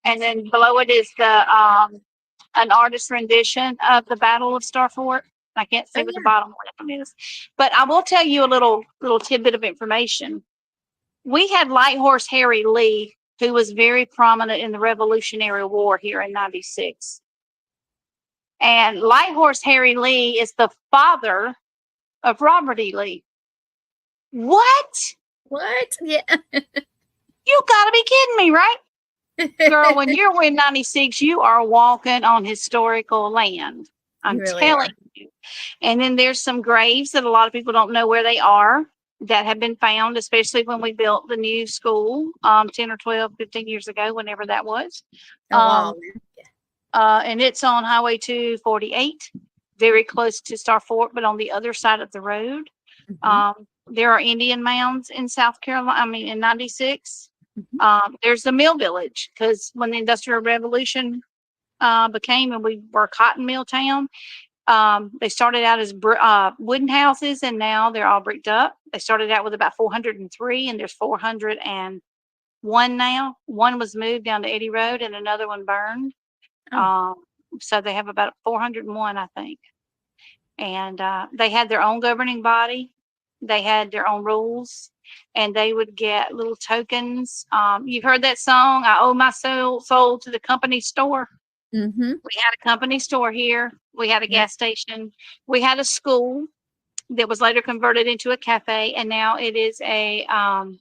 And then below it is an artist rendition of the Battle of Star Fort. I can't see what the bottom one is, but I will tell you a little tidbit of information. We had Light Horse Harry Lee, who was very prominent in the Revolutionary War here in 96. And Light Horse Harry Lee is the father of Robert E. Lee. What? What? Yeah. You gotta be kidding me, right? Girl, when you're in 96, you are walking on historical land. I'm really telling you. And then there's some graves that a lot of people don't know where they are that have been found, especially when we built the new school 10 or 12, 15 years ago, whenever that was. Oh, wow. And it's on Highway 248, very close to Star Fort, but on the other side of the road. Mm-hmm. There are Indian mounds in South Carolina, in 96. Mm-hmm. There's the mill village, because when the Industrial Revolution became, and we were a cotton mill town, they started out as wooden houses, and now they're all bricked up. They started out with about 403, and there's 401 now. One was moved down to Eddy Road, and another one burned. So they have about 401, I think. And they had their own governing body. They had their own rules, and they would get little tokens. You've heard that song, I owe my soul to the company store. Mm-hmm. We had a company store here. We had a gas station. We had a school that was later converted into a cafe, and now it is a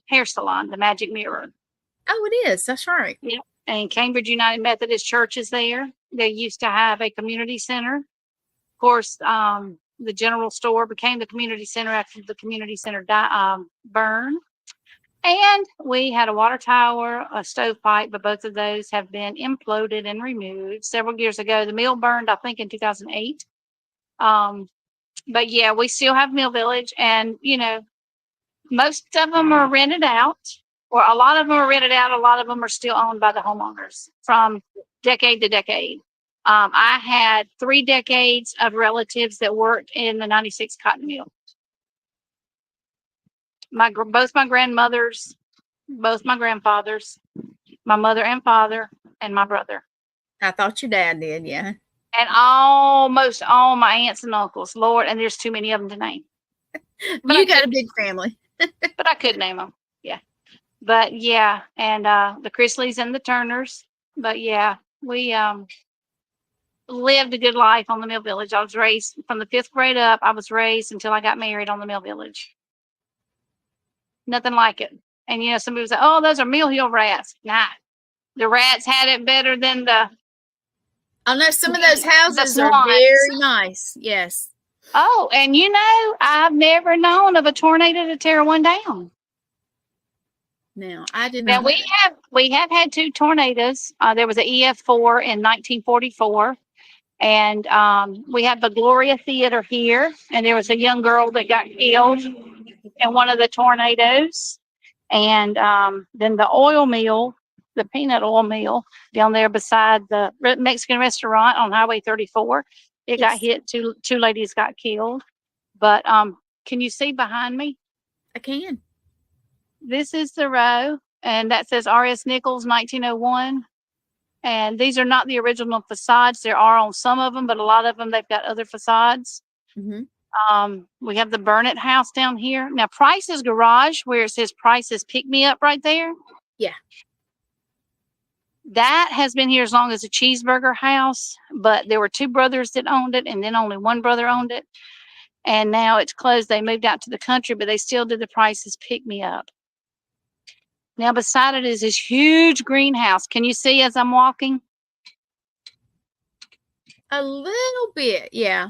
hair salon, the Magic Mirror. Oh, it is. That's right. Yep. And Cambridge United Methodist Church is there. They used to have a community center. Of course, the general store became the community center after the community center burned. And we had a water tower, a stovepipe, but both of those have been imploded and removed several years ago. The mill burned, I think, in 2008. But yeah, we still have Mill Village, and most of them are rented out, or a lot of them are rented out. A lot of them are still owned by the homeowners from decade to decade. I had 3 decades of relatives that worked in the 96 cotton mill. Both my grandmothers, both my grandfathers, my mother and father, and my brother. I thought your dad did, yeah. And almost all my aunts and uncles. Lord, and there's too many of them to name. But you got a big family. But I could name them. Yeah. But yeah, and the Chrisleys and the Turners. But yeah, we lived a good life on the Mill Village. I was raised from the 5th grade up. I was raised until I got married on the Mill Village. Nothing like it. And some people say, "Oh, those are Mill Hill rats." Nah, the rats had it better than the. I know some of those houses are very nice. Yes. Oh, and I've never known of a tornado to tear one down. No, I did not. Now we have had 2 tornadoes. There was an EF4 in 1944, and we have the Gloria Theater here, and there was a young girl that got killed in one of the tornadoes. And then the oil mill, the peanut oil mill down there beside the Mexican restaurant on Highway 34, it got hit. Two ladies got killed. But can you see behind me? I can. This is the row and that says R.S. Nichols, 1901. And these are not the original facades. There are on some of them, but a lot of them, they've got other facades. We have the Burnett house down here. Now, Price's garage, where it says Price's Pick Me Up right there. Yeah. That has been here as long as the Cheeseburger house, but there were two brothers that owned it, and then only one brother owned it. And now it's closed. They moved out to the country, but they still did the Price's Pick Me Up. Now, beside it is this huge greenhouse. Can you see as I'm walking? A little bit, yeah.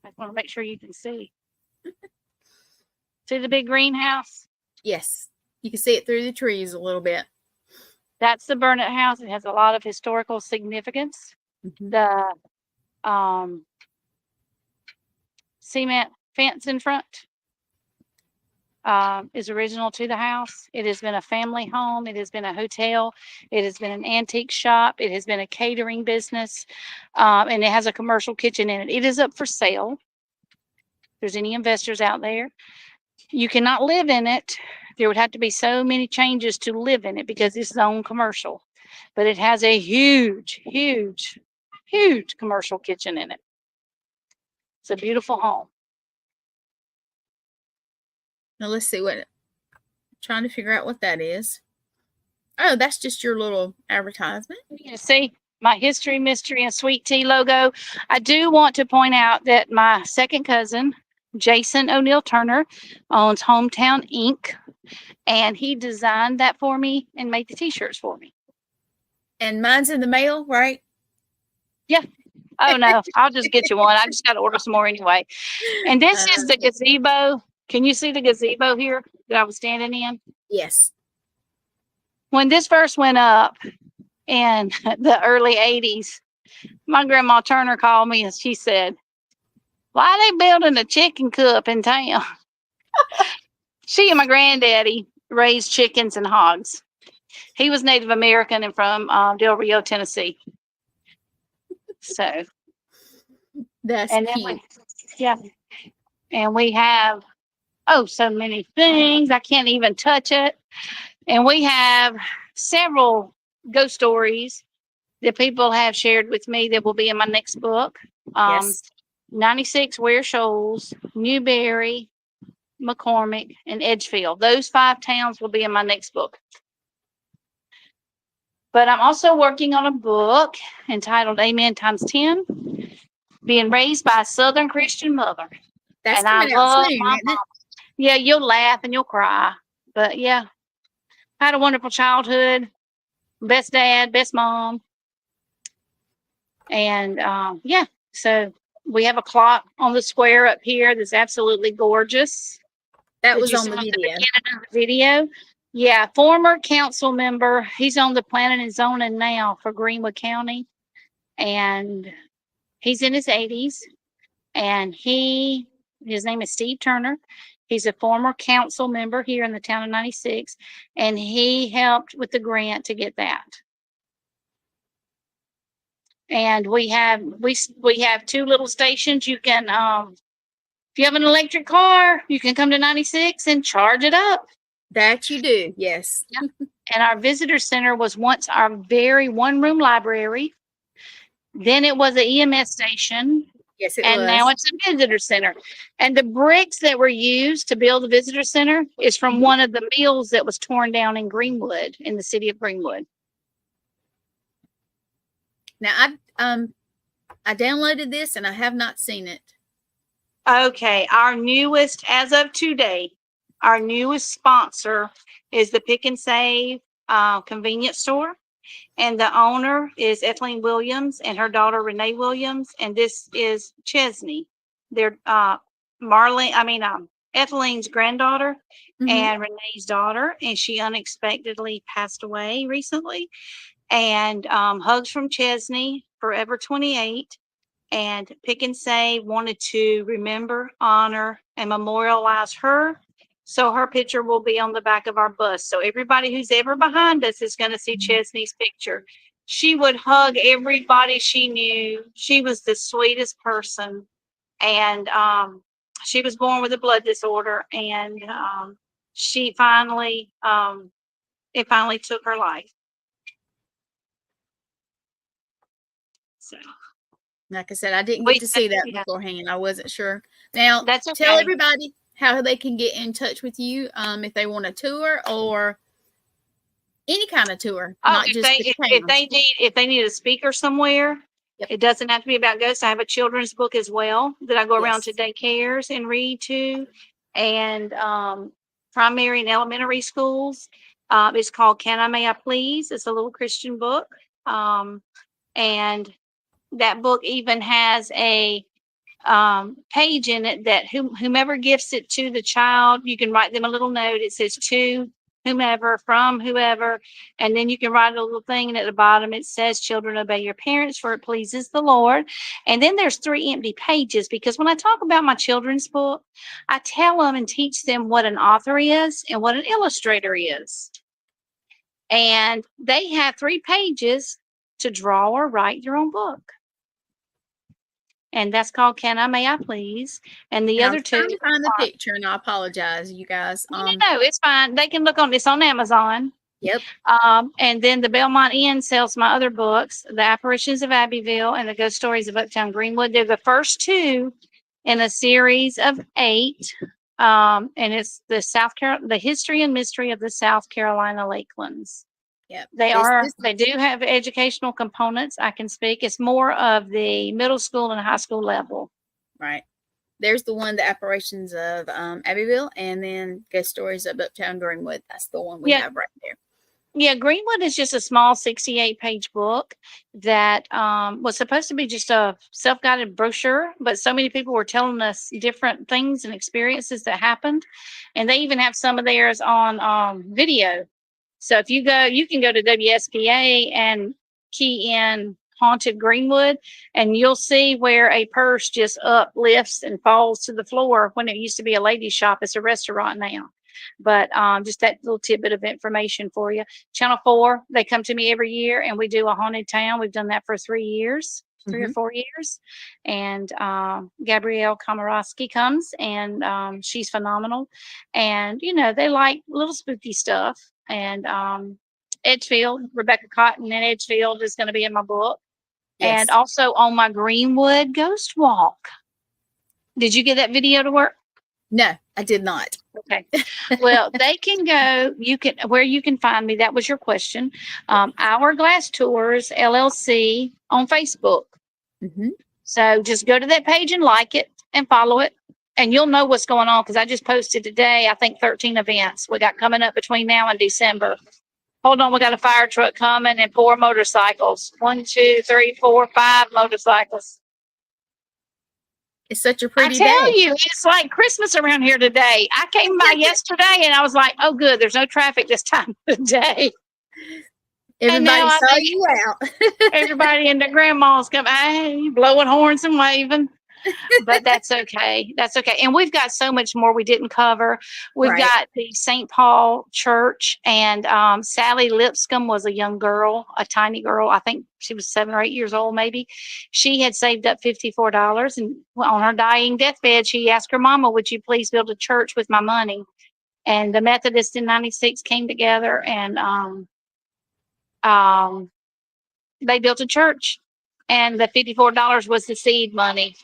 I want to make sure you can see. See the big greenhouse? Yes. You can see it through the trees a little bit. That's the Burnett house. It has a lot of historical significance. The cement fence in front is original to the house. It has been a family home. It has been a hotel. It has been an antique shop. It has been a catering business. And it has a commercial kitchen in it. It is up for sale. If there's any investors out there, you cannot live in it. There would have to be so many changes to live in it because it's zoned commercial. But it has a huge, huge, huge commercial kitchen in it. It's a beautiful home. Now let's see what. I'm trying to figure out what that is. Oh, that's just your little advertisement. You see my History, Mystery, and Sweet Tea logo. I do want to point out that my second cousin, Jason O'Neill Turner, owns Hometown Inc. And he designed that for me and made the t-shirts for me. And mine's in the mail, right? Yeah. Oh, no. I'll just get you one. I just got to order some more anyway. And this is the gazebo. Can you see the gazebo here that I was standing in? Yes. When this first went up in the early 80s, my grandma Turner called me and she said, "Why are they building a chicken coop in town?" She and my granddaddy raised chickens and hogs. He was Native American and from Del Rio, Tennessee. So that's and cute. And we have so many things. I can't even touch it. And we have several ghost stories that people have shared with me that will be in my next book. Yes. 96 Ware Shoals, Newberry, McCormick, and Edgefield. Those 5 towns will be in my next book. But I'm also working on a book entitled Amen Times 10, Being Raised by a Southern Christian Mother. That's and coming I out love soon, my isn't it? mom. Yeah, you'll laugh and you'll cry. But yeah, I had a wonderful childhood. Best dad, best mom. And so we have a clock on the square up here that's absolutely gorgeous. That Did was you on see the at video. beginning of the video? Yeah, former council member. He's on the planning and zoning now for Greenwood County. And he's in his 80s. And his name is Steve Turner. He's a former council member here in the town of 96. And he helped with the grant to get that. And we have 2 little stations. You can if you have an electric car, you can come to 96 and charge it up. That you do, yes. Yeah. And our visitor center was once our very one-room library. Then it was an EMS station. Yes, it and was. now it's a visitor center. And the bricks that were used to build the visitor center is from one of the mills that was torn down in Greenwood, in the city of Greenwood. Now, I downloaded this and I have not seen it. Okay, our newest, as of today, our newest sponsor is the Pick and Save convenience store. And the owner is Ethelene Williams and her daughter Renee Williams. And this is Chesney. They're Ethelene's granddaughter and Renee's daughter. And she unexpectedly passed away recently. And Hugs from Chesney, Forever 28. And Pick and Save wanted to remember, honor, and memorialize her. So her picture will be on the back of our bus. So everybody who's ever behind us is going to see Chesney's picture. She would hug everybody she knew. She was the sweetest person. And she was born with a blood disorder. And she finally, it finally took her life. So Like I said, I didn't we get to see that yeah, beforehand. I wasn't sure. Now, that's tell okay. everybody how they can get in touch with you if they want a tour or any kind of tour, Oh, not just the if towns. they need a speaker somewhere, Yep. it doesn't have to be about ghosts. I have a children's book as well that I go around to Yes. daycares and read to, and primary and elementary schools. It's called Can I May I Please? It's a little Christian book, and that book even has a page in it that whomever gifts it to the child, you can write them a little note. It says to whomever, from whoever, and then you can write a little thing, and at the bottom it says, "Children, obey your parents, for it pleases the Lord." And then there's 3 empty pages, because when I talk about my children's book, I tell them and teach them what an author is and what an illustrator is. And they have 3 pages to draw or write your own book. And that's called Can I May I Please? And the And I other was 2 trying to find the are, picture, and I apologize, you guys. no, it's fine. They can look on it's on Amazon. Yep. And then the Belmont Inn sells my other books, The Apparitions of Abbeville and The Ghost Stories of Uptown Greenwood. They're the first 2 in a series of 8. And it's the history and mystery of the South Carolina Lakelands. Yep. They do have educational components. I can speak. It's more of the middle school and high school level. Right. There's the one, The Apparitions of Abbeville, and then Ghost Stories of Uptown Greenwood. That's the one we have right there. Yeah, Greenwood is just a small 68-page book that was supposed to be just a self-guided brochure, but so many people were telling us different things and experiences that happened. And they even have some of theirs on video. So if you can go to WSPA and key in Haunted Greenwood, and you'll see where a purse just uplifts and falls to the floor when it used to be a ladies' shop. It's a restaurant now. But just that little tidbit of information for you. Channel 4, they come to me every year, and we do a haunted town. We've done that for 3 years. 3 or 4 years. And Gabrielle Komorowski comes, and she's phenomenal. And, they like little spooky stuff. And Edgefield, Rebecca Cotton and Edgefield is going to be in my book. Yes. And also on my Greenwood Ghost Walk. Did you get that video to work? No, I did not. Okay. Well, they can go, where you can find me. That was your question. Hourglass Tours, LLC on Facebook. Mm-hmm. So just go to that page and like it and follow it. And you'll know what's going on, because I just posted today, I think 13 events we got coming up between now and December. Hold on, we got a fire truck coming and 4 motorcycles. 1, 2, 3, 4, 5 motorcycles. It's such a pretty day. I tell day. you, it's like Christmas around here today. I came by yesterday and I was like, oh, good, there's no traffic this time of the day. Everybody saw you out. Everybody and their grandmas come, hey, blowing horns and waving. But that's okay. That's okay. And we've got so much more we didn't cover. We've got the St. Paul Church, and Sally Lipscomb was a young girl, a tiny girl. I think she was 7 or 8 years old, maybe. She had saved up $54, and on her dying deathbed, she asked her mama, would you please build a church with my money? And the Methodists in 96 came together, and they built a church, and the $54 was the seed money.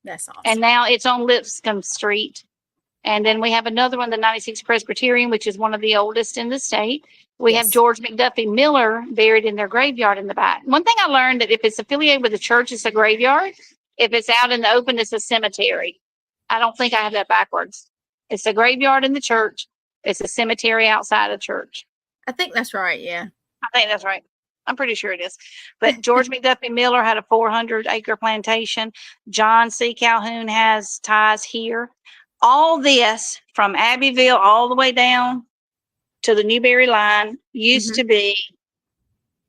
That's awesome. And now it's on Lipscomb Street. And then we have another one, the 96 Presbyterian, which is one of the oldest in the state. We have George McDuffie Miller buried in their graveyard in the back. One thing I learned, that if it's affiliated with a church, it's a graveyard. If it's out in the open, it's a cemetery. I don't think I have that backwards. It's a graveyard in the church. It's a cemetery outside of church. I think that's right. Yeah. I think that's right. I'm pretty sure it is. But George McDuffie Miller had a 400-acre plantation. John C. Calhoun has ties here. All this from Abbeville all the way down to the Newberry line used to be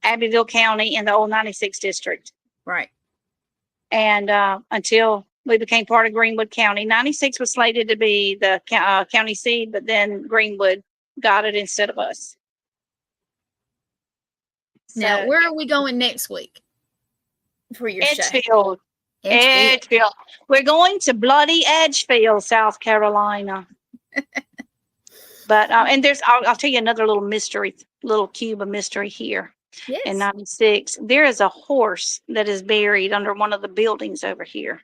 Abbeville County in the old 96 district. Right. And until we became part of Greenwood County. 96 was slated to be the county seat, but then Greenwood got it instead of us. Now, where are we going next week for your Edgefield. Edgefield. We're going to bloody Edgefield, South Carolina. But and I'll tell you another little cube of mystery here. In Yes. 96, there is a horse that is buried under one of the buildings over here.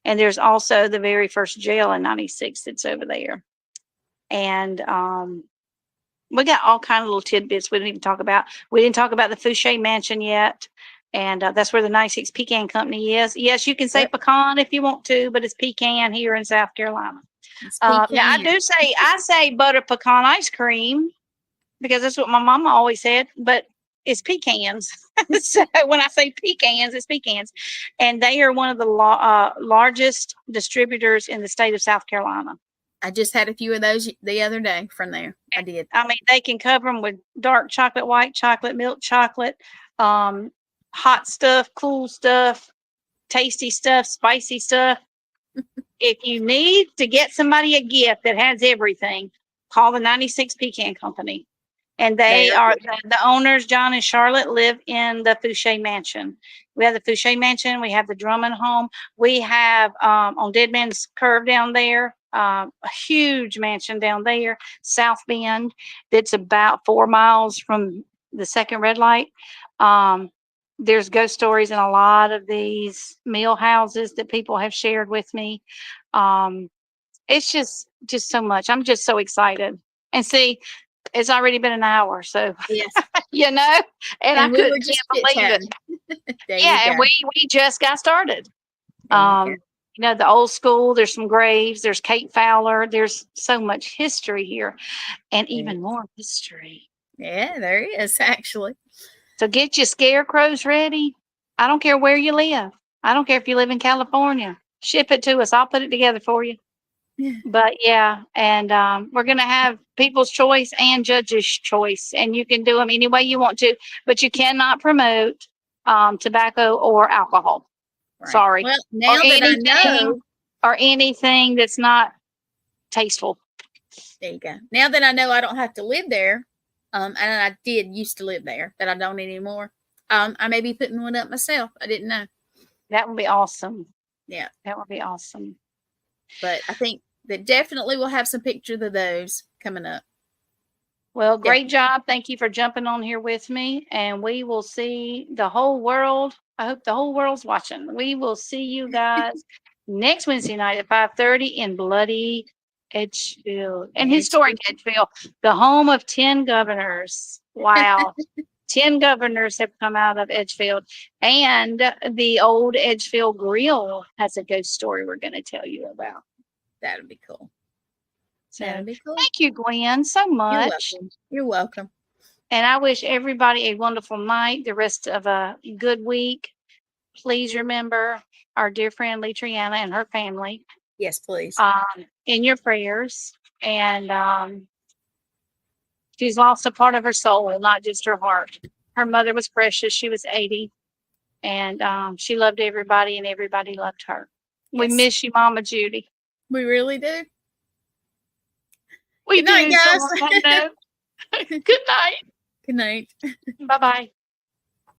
And there's also the very first jail in 96 that's over there. And we got all kind of little tidbits we didn't even talk about. We didn't talk about the Fouché Mansion yet. And that's where the 96 Pecan Company is. Yes, you can say pecan if you want to, but it's pecan here in South Carolina. Now, I say butter pecan ice cream because that's what my mama always said, but it's pecans. So when I say pecans, it's pecans. And they are one of the largest distributors in the state of South Carolina. I just had a few of those the other day from there. I did. I mean, they can cover them with dark chocolate, white chocolate, milk chocolate, hot stuff, cool stuff, tasty stuff, spicy stuff. If you need to get somebody a gift that has everything, call the 96 Pecan Company. And they are the owners, John and Charlotte, live in the Fouché Mansion. We have the Fouché Mansion. We have the Drummond home. We have on Dead Man's Curve down there, a huge mansion down there, South Bend, that's about 4 miles from the second red light. There's ghost stories in a lot of these meal houses that people have shared with me. It's just so much. I'm just so excited. And see, it's already been an hour, so yes, and I we were just can't believe it. Yeah, and we just got started. The old school. There's some graves. There's Kate Fowler. There's so much history here, and even more history. Yeah, there is actually. So get your scarecrows ready. I don't care where you live. I don't care if you live in California. Ship it to us. I'll put it together for you. Yeah. But and we're going to have people's choice and judges' choice, and you can do them any way you want to, but you cannot promote tobacco or alcohol. Right. Sorry. Well, now that I know, or anything that's not tasteful. There you go. Now that I know I don't have to live there, and I did used to live there, but I don't anymore. I may be putting one up myself. I didn't know. That would be awesome. Yeah, that would be awesome. But I think that definitely we'll have some pictures of those coming up. Well, great job. Thank you for jumping on here with me. And we will see the whole world. I hope the whole world's watching. We will see you guys next Wednesday night at 5:30 in bloody Edgefield. And historic Edgefield, the home of 10 governors. Wow. 10 governors have come out of Edgefield. And the old Edgefield Grill has a ghost story we're going to tell you about. That'll be cool. So, that'd be cool. Thank you, Gwen, so much. You're welcome. And I wish everybody a wonderful night, the rest of a good week. Please remember our dear friend Letriana and her family. Yes, please. In your prayers. And she's lost a part of her soul, not just her heart. Her mother was precious. She was 80. And she loved everybody, and everybody loved her. Yes. We miss you, Mama Judy. We really do. Good night, guys. Good night. Good night. Bye-bye.